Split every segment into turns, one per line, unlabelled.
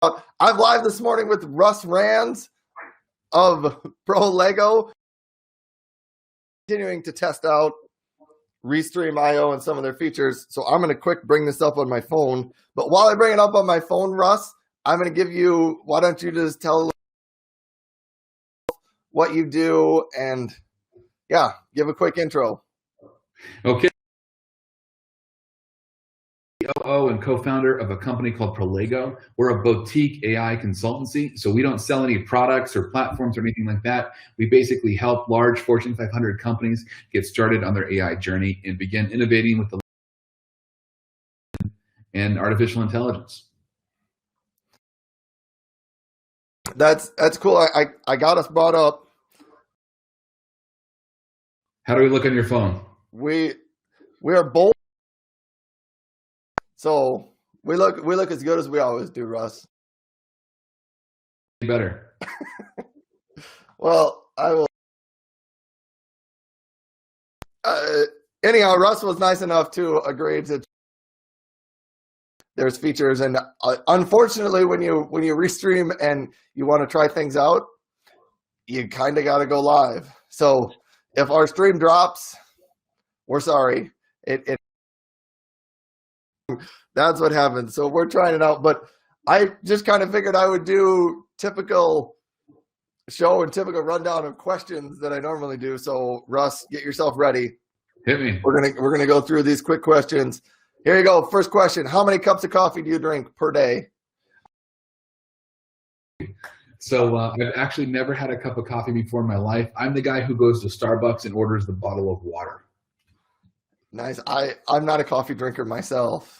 I'm live this morning with Russ Rands of Prolego, continuing to test out Restream.io and some of their features. So I'm going to quick bring this up on my phone. But while I bring it up on my phone, Russ, I'm going to give you, why don't you just tell what you do and, yeah, give a quick intro.
Okay. COO and co-founder of a company called Prolego. We're a boutique AI consultancy, so we don't sell any products or platforms or anything like that. We basically help large Fortune 500 companies get started on their AI journey and begin innovating with the and artificial intelligence.
That's cool. I got us brought up.
How do we look on your phone?
We are both. So we look as good as we always do, Russ.
Better.
Well, I will. Anyhow, Russ was nice enough to agree to. There's features, and unfortunately, when you restream and you want to try things out, you kind of got to go live. So if our stream drops, we're sorry. It that's what happens. So we're trying it out, but I just kind of figured I would do typical show and typical rundown of questions that I normally do. So Russ, get yourself ready.
Hit me.
We're gonna go through these quick questions. Here you go. First question: how many cups of coffee do you drink per day?
So I've actually never had a cup of coffee before in my life. I'm the guy who goes to Starbucks and orders the bottle of water.
Nice. I'm not a coffee drinker myself.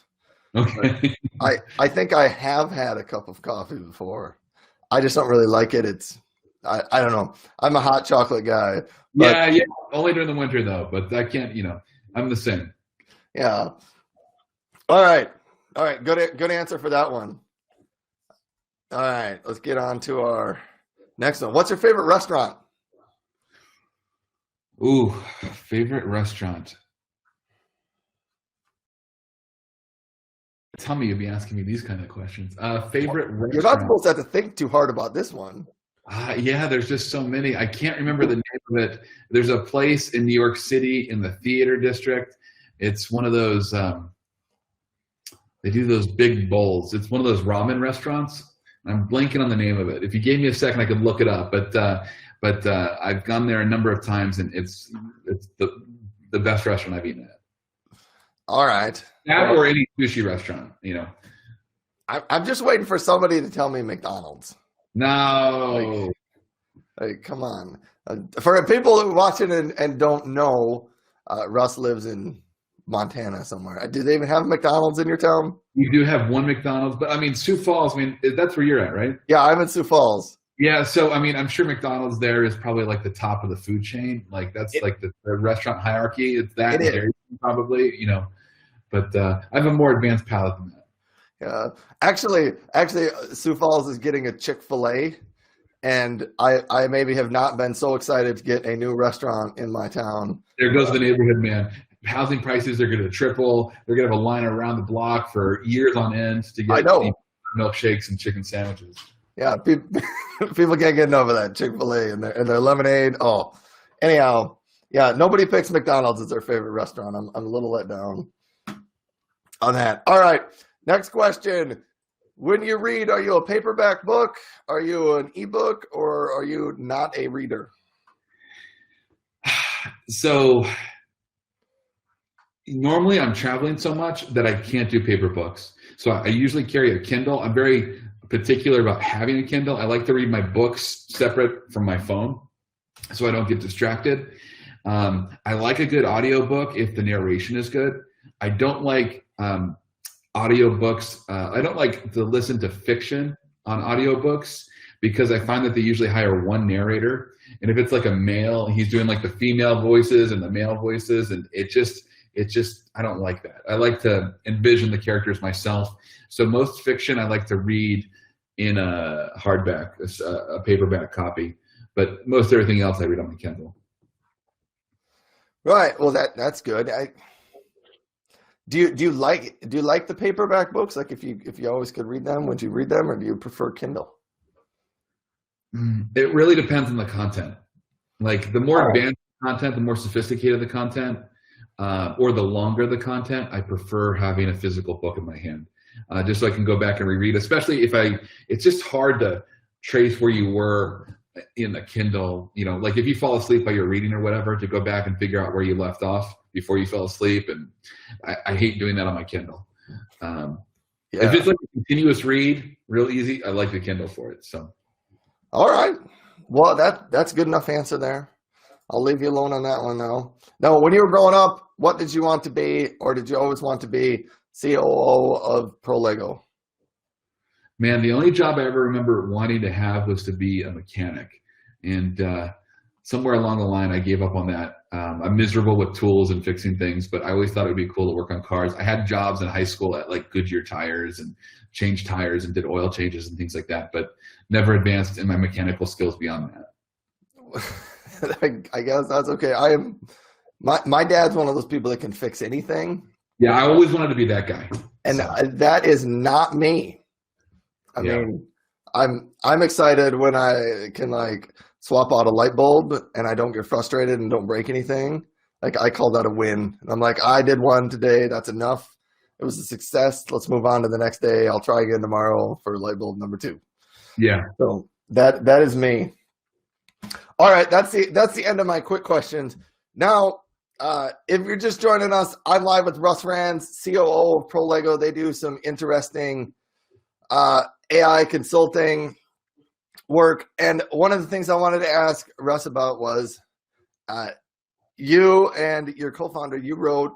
Okay.
I think I have had a cup of coffee before. I just don't really like it. I don't know. I'm a hot chocolate guy.
Yeah. Only during the winter though, but I can't, I'm the same.
Yeah. All right. Good answer for that one. All right. Let's get on to our next one. What's your favorite restaurant?
Ooh, favorite restaurant. Tell me you'd be asking me these kind of questions. Favorite restaurant.
You're not supposed to have to think too hard about this one.
Yeah, there's just so many. I can't remember the name of it. There's a place in New York City in the theater district. It's one of those, they do those big bowls. It's one of those ramen restaurants. I'm blanking on the name of it. If you gave me a second, I could look it up. But I've gone there a number of times, and it's the best restaurant I've eaten at. All right. That or any sushi restaurant,
I'm just waiting for somebody to tell me McDonald's.
No.
Like come on. For people who are watching and don't know, Russ lives in Montana somewhere. Do they even have McDonald's in your town?
You do have one McDonald's, but Sioux Falls, that's where you're at, right?
Yeah, I'm in Sioux Falls.
Yeah, so I'm sure McDonald's there is probably like the top of the food chain. Like that's like the restaurant hierarchy. It's that Dairy Queen probably, but I have a more advanced palate than that.
Yeah, actually, Sioux Falls is getting a Chick-fil-A, and I maybe have not been so excited to get a new restaurant in my town.
There goes the neighborhood man. Housing prices are going to triple. They're going to have a line around the block for years on end to get milkshakes and chicken sandwiches. Yeah,
people can't get enough of that Chick-fil-A and their lemonade. Oh, anyhow, yeah, nobody picks McDonald's as their favorite restaurant. I'm a little let down on that. All right, next question. When you read, are you a paperback book? Are you an ebook, or are you not a reader?
So normally I'm traveling so much that I can't do paper books. So I usually carry a Kindle. I'm very particular about having a Kindle. I like to read my books separate from my phone so I don't get distracted. I like a good audiobook if the narration is good. I don't like audiobooks. I don't like to listen to fiction on audiobooks because I find that they usually hire one narrator. And if it's like a male, he's doing like the female voices and the male voices, and it just, I don't like that. I like to envision the characters myself. So most fiction I like to read in a hardback, a paperback copy, but most everything else I read on the Kindle.
Right. Well, that's good. Do you like the paperback books? Like if you always could read them, would you read them, or do you prefer Kindle?
It really depends on the content. Like the
All
more
right.
advanced content, the more sophisticated the content, or the longer the content, I prefer having a physical book in my hand, just so I can go back and reread. Especially if it's just hard to trace where you were in the Kindle. You know, like if you fall asleep while you're reading or whatever, to go back and figure out where you left off before you fell asleep. And I hate doing that on my Kindle. If it's like a continuous read, real easy, I like the Kindle for it. So.
All right. Well, that's good enough answer there. I'll leave you alone on that one now. Now, when you were growing up, what did you want to be, or did you always want to be COO of Prolego?
Man, the only job I ever remember wanting to have was to be a mechanic. And somewhere along the line, I gave up on that. I'm miserable with tools and fixing things, but I always thought it would be cool to work on cars. I had jobs in high school at like Goodyear tires and changed tires and did oil changes and things like that, but never advanced in my mechanical skills beyond that.
I guess that's okay. My dad's one of those people that can fix anything.
Yeah, I always wanted to be that guy.
And that is not me. I mean, I'm excited when I can like swap out a light bulb and I don't get frustrated and don't break anything. Like I call that a win. And I'm like, I did one today. That's enough. It was a success. Let's move on to the next day. I'll try again tomorrow for light bulb number 2.
Yeah.
So that is me. All right. That's the end of my quick questions. Now, if you're just joining us, I'm live with Russ Rands, COO of Prolego. They do some interesting AI consulting work. And one of the things I wanted to ask Russ about was you and your co-founder, you wrote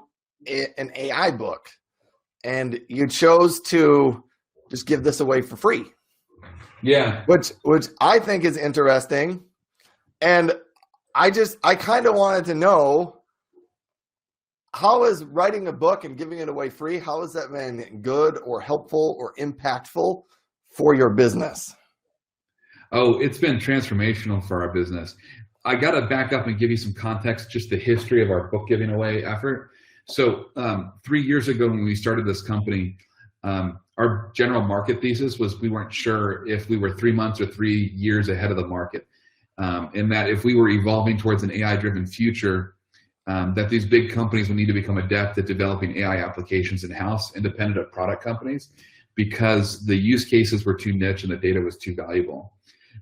an AI book, and you chose to just give this away for free.
Yeah.
Which I think is interesting. And I kind of wanted to know, how is writing a book and giving it away free, how has that been good or helpful or impactful for your business?
Oh, it's been transformational for our business. I got to back up and give you some context, just the history of our book giving away effort. So 3 years ago when we started this company, our general market thesis was we weren't sure if we were 3 months or 3 years ahead of the market. And that if we were evolving towards an AI-driven future, that these big companies would need to become adept at developing AI applications in-house, independent of product companies, because the use cases were too niche and the data was too valuable.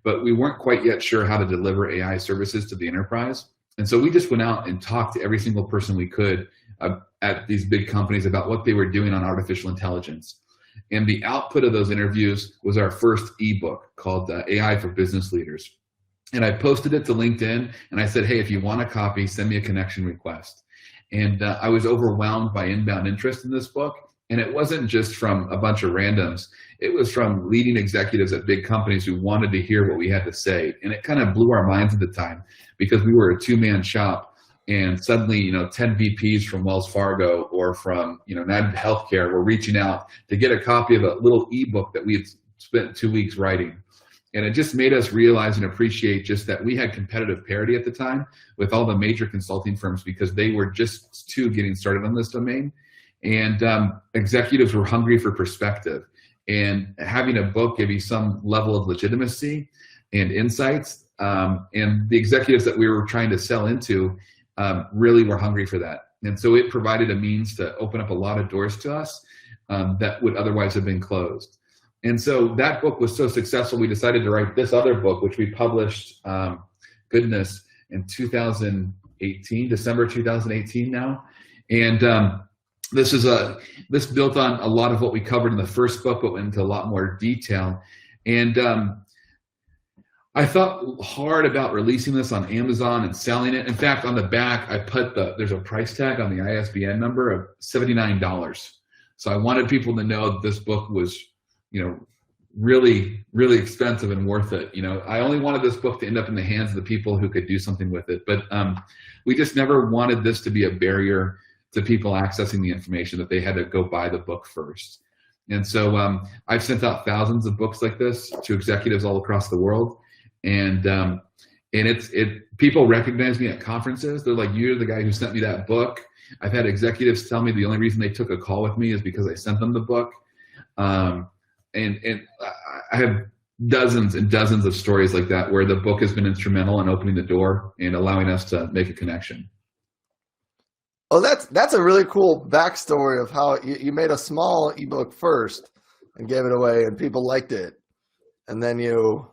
But we weren't quite yet sure how to deliver AI services to the enterprise. And so we just went out and talked to every single person we could at these big companies about what they were doing on artificial intelligence. And the output of those interviews was our first ebook called AI for Business Leaders. And I posted it to LinkedIn and I said, hey, if you want a copy, send me a connection request. And I was overwhelmed by inbound interest in this book. And it wasn't just from a bunch of randoms. It was from leading executives at big companies who wanted to hear what we had to say. And it kind of blew our minds at the time because we were a 2-man shop. And suddenly, 10 VPs from Wells Fargo or from, United Healthcare were reaching out to get a copy of a little ebook that we had spent 2 weeks writing. And it just made us realize and appreciate just that we had competitive parity at the time with all the major consulting firms because they were just getting started on this domain. And executives were hungry for perspective. And having a book gave you some level of legitimacy and insights. And the executives that we were trying to sell into really were hungry for that. And so it provided a means to open up a lot of doors to us that would otherwise have been closed. And so that book was so successful, we decided to write this other book, which we published, in 2018, December 2018 now. And this built on a lot of what we covered in the first book, but went into a lot more detail. And I thought hard about releasing this on Amazon and selling it. In fact, on the back, I put there's a price tag on the ISBN number of $79. So I wanted people to know that this book was, really, really expensive and worth it. I only wanted this book to end up in the hands of the people who could do something with it. But we just never wanted this to be a barrier to people accessing the information, that they had to go buy the book first. And so I've sent out thousands of books like this to executives all across the world. And And people recognize me at conferences. They're like, "You're the guy who sent me that book." I've had executives tell me the only reason they took a call with me is because I sent them the book. And I have dozens and dozens of stories like that where the book has been instrumental in opening the door and allowing us to make a connection.
Oh, that's a really cool backstory of how you made a small ebook first and gave it away, and people liked it, and then you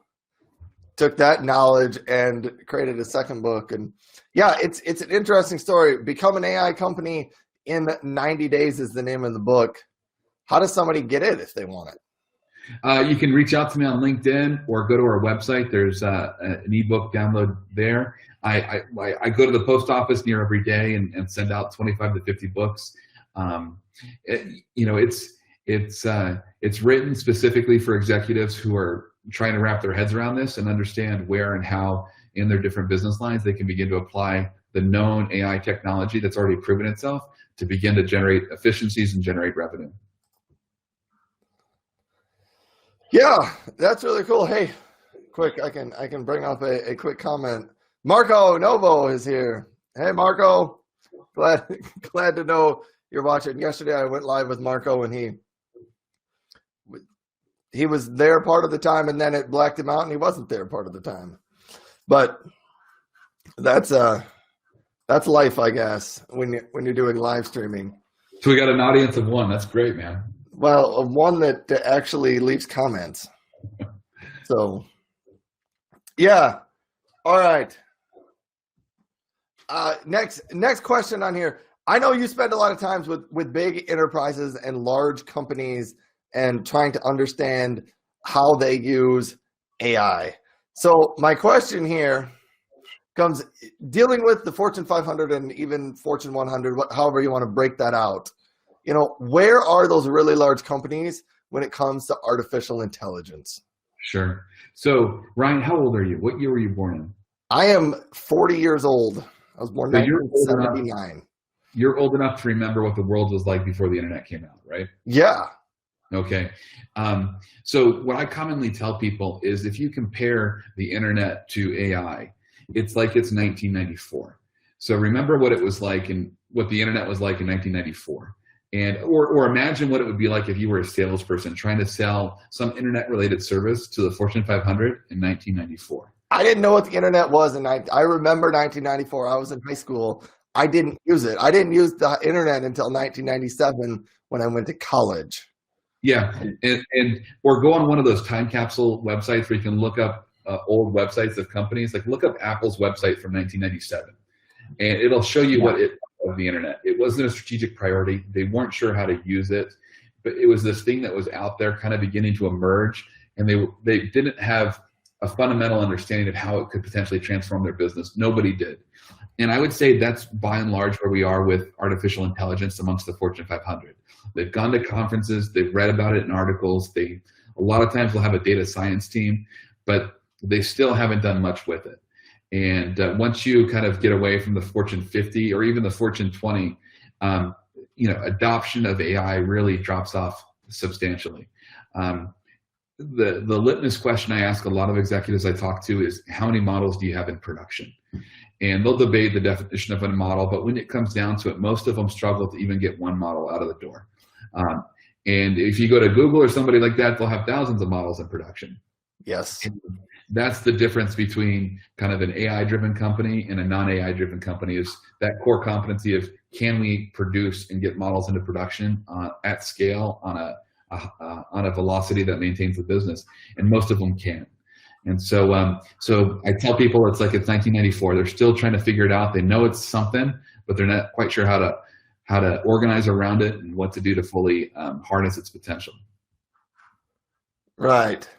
took that knowledge and created a second book. And yeah, it's an interesting story. Become an AI company in 90 days is the name of the book. How does somebody get it if they want it?
You can reach out to me on LinkedIn or go to our website. There's an ebook download there. I go to the post office near every day and send out 25 to 50 books. It's written specifically for executives who are trying to wrap their heads around this and understand where and how in their different business lines they can begin to apply the known AI technology that's already proven itself to begin to generate efficiencies and generate revenue.
Yeah, that's really cool. Hey, quick, I can bring up a quick comment. Marco Novo is here. Hey, Marco, glad to know you're watching. Yesterday, I went live with Marco, and he was there part of the time, and then it blacked him out, and he wasn't there part of the time. But that's life, I guess, when you're doing live streaming.
So we got an audience of one. That's great, man.
Well, one that actually leaves comments. So, yeah. All right. Next question on here. I know you spend a lot of times with big enterprises and large companies and trying to understand how they use AI. So my question here comes, dealing with the Fortune 500 and even Fortune 100, however you want to break that out. Where are those really large companies when it comes to artificial intelligence?
Sure. So, Ryan, how old are you? What year were you born in?
I am 40 years old. I was born in 1979.
You're old enough to remember what the world was like before the internet came out, right?
Yeah.
Okay. So what I commonly tell people is if you compare the internet to AI, it's like it's 1994. So remember what it was like and what the internet was like in 1994. Or imagine what it would be like if you were a salesperson trying to sell some internet-related service to the Fortune 500 in 1994.
I didn't know what the internet was, and I remember 1994. I was in high school. I didn't use it. I didn't use the internet until 1997 when I went to college.
Yeah, or go on one of those time capsule websites where you can look up old websites of companies. Like look up Apple's website from 1997, and it'll show you what it of the internet. It wasn't a strategic priority. They weren't sure how to use it, but it was this thing that was out there kind of beginning to emerge, and they didn't have a fundamental understanding of how it could potentially transform their business. Nobody did. And I would say that's by and large where we are with artificial intelligence amongst the Fortune 500. They've gone to conferences, they've read about it in articles, a lot of times they'll have a data science team, but they still haven't done much with it. And once you kind of get away from the Fortune 50 or even the Fortune 20, adoption of AI really drops off substantially. The litmus question I ask a lot of executives I talk to is, how many models do you have in production? And they'll debate the definition of a model, but when it comes down to it, most of them struggle to even get one model out of the door. And if you go to Google or somebody like that, they'll have thousands of models in production.
Yes.
And that's the difference between kind of an AI-driven company and a non-AI-driven company, is that core competency of, can we produce and get models into production at scale on a velocity that maintains the business? And most of them can. And so I tell people it's 1994. They're still trying to figure it out. They know it's something, but they're not quite sure how to organize around it and what to do to fully harness its potential.
Right.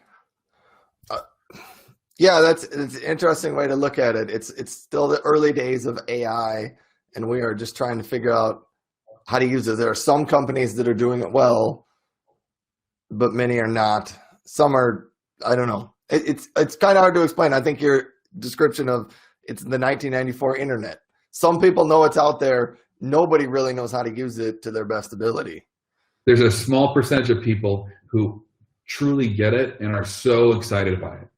Yeah, it's an interesting way to look at it. It's still the early days of AI, and we are just trying to figure out how to use it. There are some companies that are doing it well, but many are not. Some are, I don't know. It's kind of hard to explain. I think your description of it's the 1994 internet. Some people know it's out there. Nobody really knows how to use it to their best ability.
There's a small percentage of people who truly get it and are so excited by it.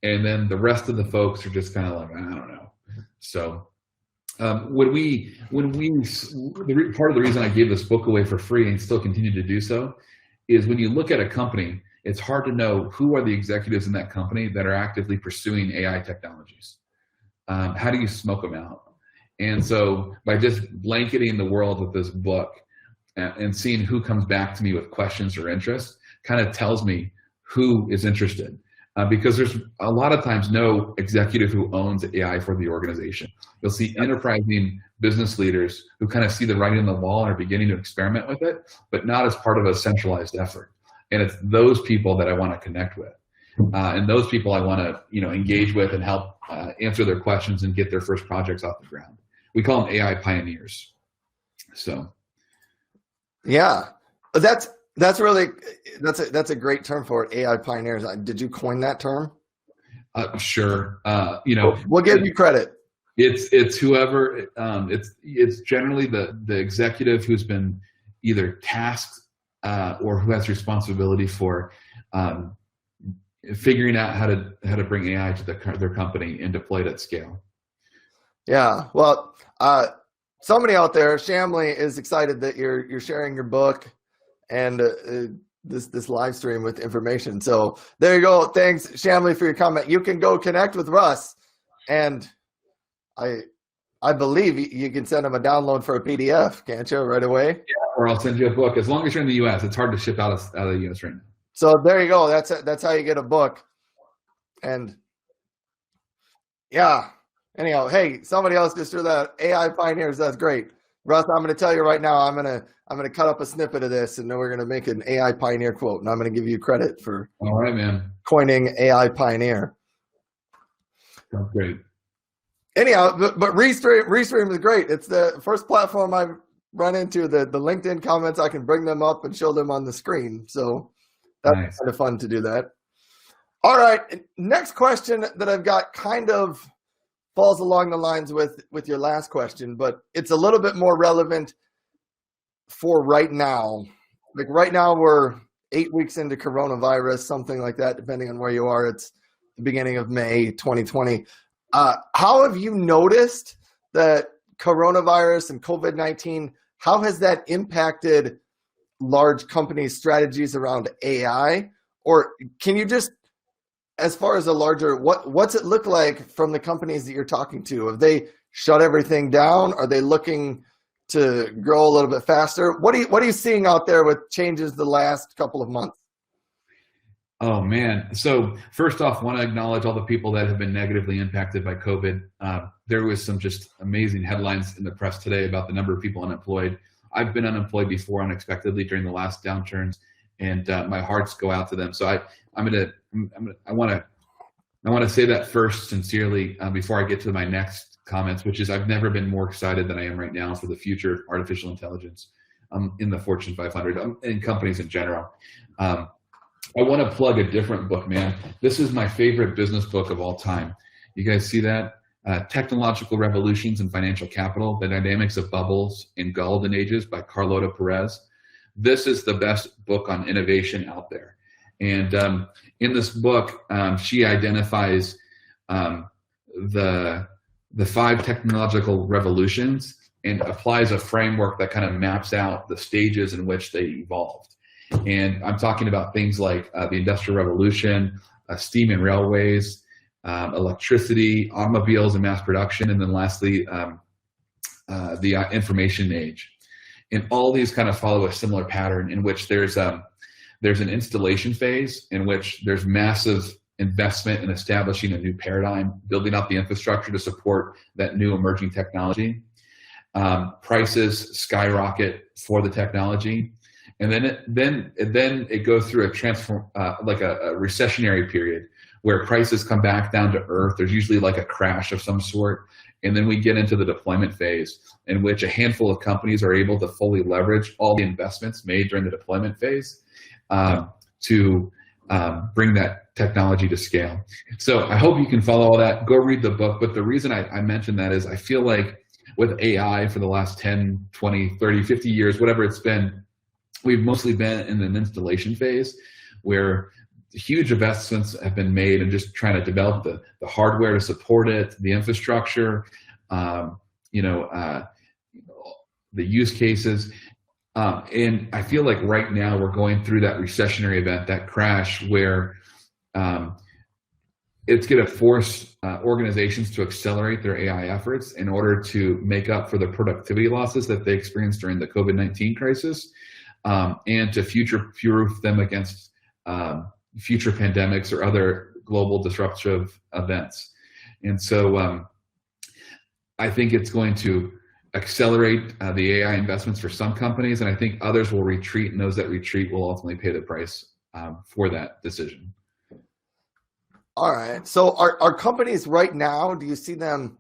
and then the rest of the folks are just kind of like, I don't know. So part of the reason I gave this book away for free and still continue to do so is when you look at a company, it's hard to know who are the executives in that company that are actively pursuing AI technologies. How do you smoke them out? And so by just blanketing the world with this book and seeing who comes back to me with questions or interests kind of tells me who is interested. Because there's a lot of times no executive who owns AI for the organization. You'll see enterprising business leaders who kind of see the writing on the wall and are beginning to experiment with it, but not as part of a centralized effort. And it's those people that I want to connect with. And those people I want to, engage with and help answer their questions and get their first projects off the ground. We call them AI pioneers. So, yeah,
that's a great term for it. AI pioneers. Did you coin that term?
Sure.
We'll give you credit.
It's whoever. It's generally the executive who's been either tasked or who has responsibility for figuring out how to bring AI to their company and deploy it at scale.
Yeah, well, somebody out there, Shamley, is excited that you're sharing your book and this live stream with information. So there you go. Thanks, Shamley, for your comment. You can go connect with Russ, and I believe you can send him a download for a PDF, can't you, right away?
Yeah, or I'll send you a book. As long as you're in the U.S., it's hard to ship out of the U.S. right now.
So there you go. That's how you get a book. And yeah. Anyhow, hey, somebody else just threw that AI pioneers. That's great, Russ. I'm going to tell you right now. I'm going to cut up a snippet of this, and then we're going to make an AI pioneer quote, and I'm going to give you credit for
all right, man,
coining AI pioneer.
That's great.
Anyhow, but Restream is great. It's the first platform I've run into. The LinkedIn comments, I can bring them up and show them on the screen. So that's nice. Kind of fun to do that. All right, next question that I've got kind of falls along the lines with your last question, but it's a little bit more relevant for right now. Like right now, we're 8 weeks into coronavirus, something like that, depending on where you are. It's the beginning of May 2020. How have you noticed that coronavirus and COVID-19, how has that impacted large companies' strategies around AI? Or can you just, as far as a larger, what's it look like from the companies that you're talking to? Have they shut everything down? Are they looking to grow a little bit faster? What are you seeing out there with changes the last couple of months?
Oh man. So first off, want to acknowledge all the people that have been negatively impacted by COVID. There was some just amazing headlines in the press today about the number of people unemployed. I've been unemployed before unexpectedly during the last downturns, and my hearts go out to them. So I want to say that first sincerely before I get to my next comments, which is I've never been more excited than I am right now for the future of artificial intelligence in the Fortune 500 and companies in general. I want to plug a different book, man. This is my favorite business book of all time. You guys see that? Technological Revolutions and Financial Capital, The Dynamics of Bubbles in Golden Ages by Carlota Perez. This is the best book on innovation out there. And in this book, she identifies the 5 technological revolutions and applies a framework that kind of maps out the stages in which they evolved. And I'm talking about things like the Industrial Revolution, steam and railways, electricity, automobiles and mass production, and then lastly, the information age. And all these kind of follow a similar pattern in which there's an installation phase in which there's massive investment in establishing a new paradigm, building out the infrastructure to support that new emerging technology. Prices skyrocket for the technology. And then it goes through a recessionary period where prices come back down to earth. There's usually like a crash of some sort. And then we get into the deployment phase in which a handful of companies are able to fully leverage all the investments made during the deployment phase to bring that technology to scale. So I hope you can follow all that. Go read the book. But the reason I mention that is I feel like with AI for the last 10, 20, 30, 50 years, whatever it's been, we've mostly been in an installation phase where huge investments have been made in just trying to develop the hardware to support it, the infrastructure, you know, the use cases. And I feel like right now we're going through that recessionary event, that crash, where it's going to force organizations to accelerate their AI efforts in order to make up for the productivity losses that they experienced during the COVID-19 crisis, and to future-proof them against future pandemics or other global disruptive events. And so I think it's going to accelerate the AI investments for some companies, and I think others will retreat, and those that retreat will ultimately pay the price for that decision.
All right. So are companies right now, do you see them,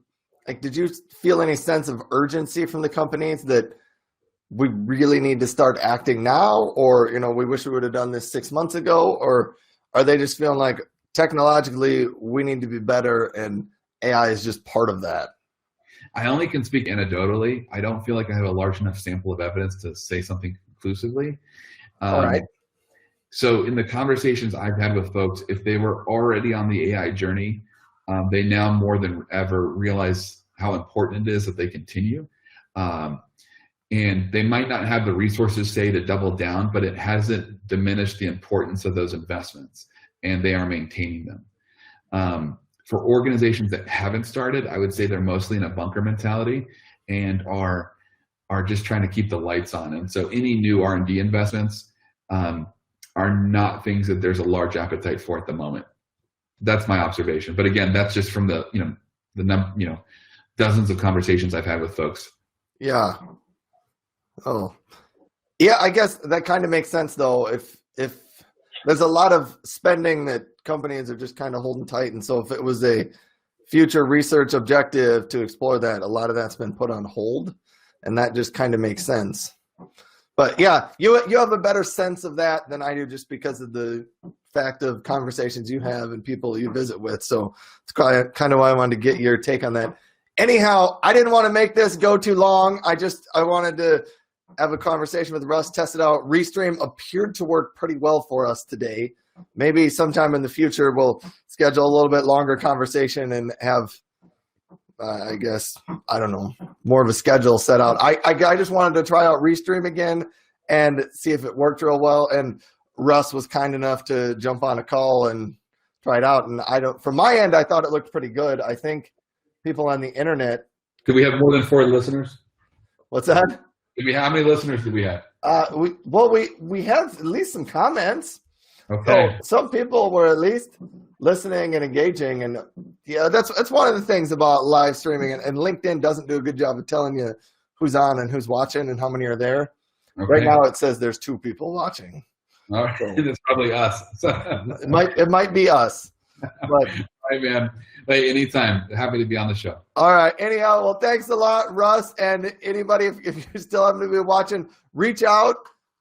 like, did you feel any sense of urgency from the companies that we really need to start acting now, or, you know, we wish we would have done this 6 months ago, or are they just feeling like technologically we need to be better and AI is just part of that?
I only can speak anecdotally. I don't feel like I have a large enough sample of evidence to say something conclusively.
All right.
So in the conversations I've had with folks, if they were already on the AI journey, they now more than ever realize how important it is that they continue. And they might not have the resources, say, to double down, but it hasn't diminished the importance of those investments, and they are maintaining them. For organizations that haven't started, I would say they're mostly in a bunker mentality and are just trying to keep the lights on. And so any new R&D investments are not things that there's a large appetite for at the moment. That's my observation. But again, that's just from the dozens of conversations I've had with folks.
Yeah. Oh, yeah. I guess that kind of makes sense, though. If there's a lot of spending that companies are just kind of holding tight, and so if it was a future research objective to explore that, a lot of that's been put on hold, and that just kind of makes sense. But yeah, you have a better sense of that than I do, just because of the fact of conversations you have and people you visit with. So it's kind of why I wanted to get your take on that. Anyhow, I didn't want to make this go too long. I wanted to have a conversation with Russ, test it out. Restream appeared to work pretty well for us today. Maybe sometime in the future we'll schedule a little bit longer conversation and have, I guess, I don't know, more of a schedule set out. I just wanted to try out Restream again and see if it worked real well. And Russ was kind enough to jump on a call and try it out. And from my end, I thought it looked pretty good. I think people on the internet.
Do we have more than 4 listeners?
What's that?
How many listeners do we have?
We have at least some comments.
Okay.
So some people were at least listening and engaging, and yeah, that's one of the things about live streaming. And LinkedIn doesn't do a good job of telling you who's on and who's watching and how many are there. Okay. Right now, it says there's 2 people watching.
All right, so, it's probably us.
it might be us. But
all right, man. Hey, anytime. Happy to be on the show.
All right. Anyhow, well, thanks a lot, Russ. And anybody, if you're still happen to be watching, reach out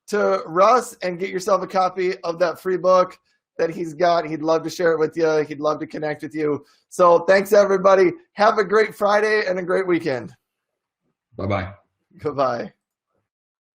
to Russ and get yourself a copy of that free book that he's got. He'd love to share it with you. He'd love to connect with you. So thanks, everybody. Have a great Friday and a great weekend.
Bye-bye.
Goodbye.